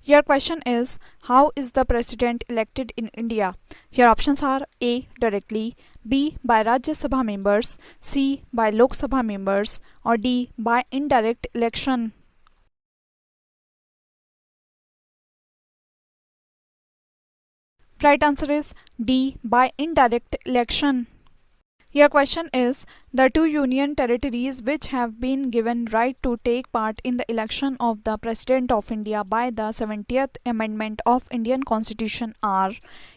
Your question is, how is the president elected in India? Your options are A. Directly, B. By Rajya Sabha members, C. By Lok Sabha members, or D. By indirect election. Right answer is D. By indirect election. Your question is, the two union territories which have been given right to take part in the election of the President of India by the 70th Amendment of Indian Constitution are.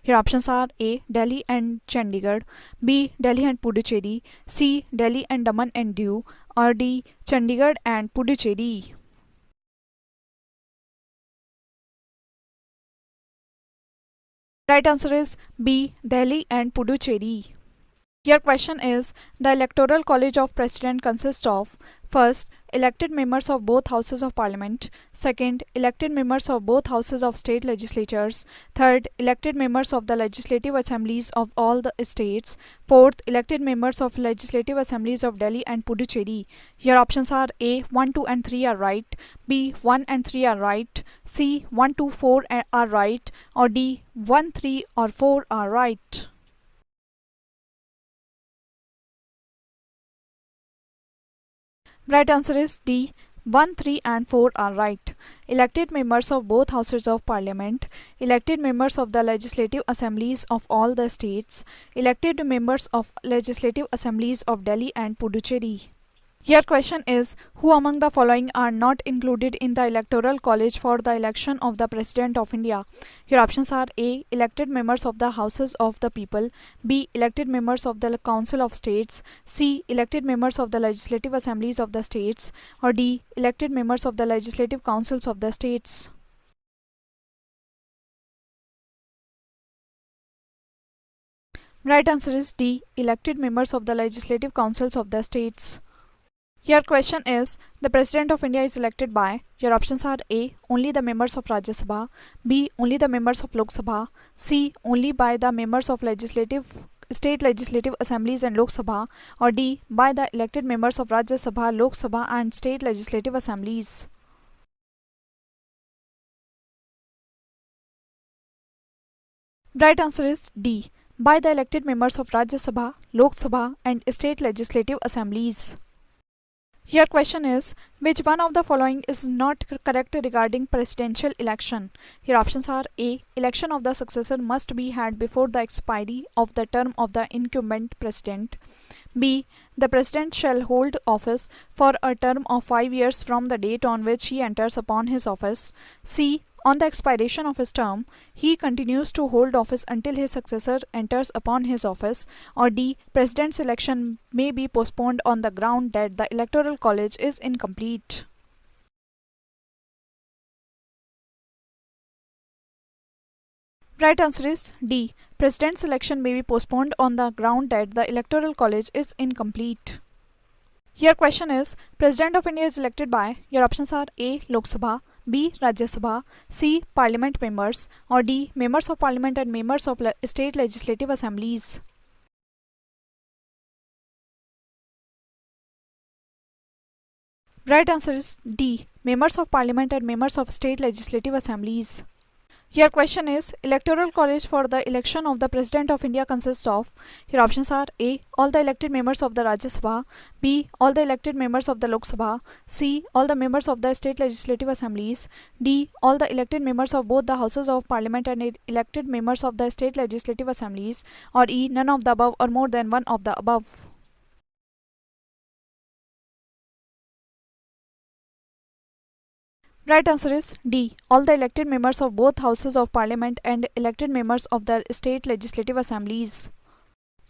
Your options are A. Delhi and Chandigarh, B. Delhi and Puducherry, C. Delhi and Daman and Diu, or D. Chandigarh and Puducherry. Right answer is B. Delhi and Puducherry. Your question is, the Electoral College of President consists of first, elected members of both houses of parliament, second, elected members of both houses of state legislatures, third, elected members of the legislative assemblies of all the states, fourth, elected members of legislative assemblies of Delhi and Puducherry. Your options are A. 1, 2 and 3 are right, B. 1 and 3 are right, C. 1, 2, 4 are right, or D. 1, 3 or 4 are right. Right answer is D. 1, 3 and 4 are right. Elected members of both houses of parliament, elected members of the legislative assemblies of all the states, elected members of legislative assemblies of Delhi and Puducherry. Your question is, who among the following are not included in the Electoral College for the election of the President of India? Your options are A. Elected members of the Houses of the People, B. Elected members of the Council of States, C. Elected members of the Legislative Assemblies of the States, or D. Elected members of the Legislative Councils of the States. Right answer is D. Elected members of the Legislative Councils of the States. Your question is, the President of India is elected by. Your options are A. Only the members of Rajya Sabha, B. Only the members of Lok Sabha, C. Only by the members of state legislative assemblies and Lok Sabha, or D. By the elected members of Rajya Sabha, Lok Sabha and state legislative assemblies. Right answer is D. By the elected members of Rajya Sabha, Lok Sabha and state legislative assemblies. Your question is, which one of the following is not correct regarding presidential election? Your options are A. Election of the successor must be had before the expiry of the term of the incumbent president. B. The president shall hold office for a term of 5 years from the date on which he enters upon his office. C. On the expiration of his term, he continues to hold office until his successor enters upon his office, or D. President's election may be postponed on the ground that the Electoral College is incomplete. Right answer is D. President's election may be postponed on the ground that the Electoral College is incomplete. Your question is, President of India is elected by. Your options are A. Lok Sabha, B. Rajya Sabha, C. Parliament members, or D. Members of Parliament and members of state legislative assemblies. Right answer is D. Members of Parliament and members of state legislative assemblies. Your question is, Electoral College for the election of the President of India consists of. Your options are A. All the elected members of the Rajya Sabha, B. All the elected members of the Lok Sabha, C. All the members of the state legislative assemblies, D. All the elected members of both the houses of parliament and elected members of the state legislative assemblies, or E. None of the above or more than one of the above. Right answer is D. All the elected members of both houses of parliament and elected members of the state legislative assemblies.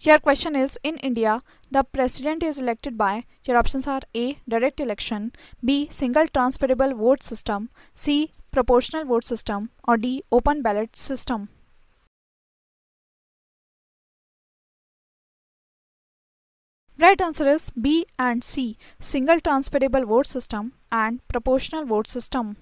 Your question is, in India, the president is elected by. Your options are A. Direct election, B. Single transferable vote system, C. Proportional vote system, or D. Open ballot system. Right answer is B and C. Single transferable vote system and proportional vote system.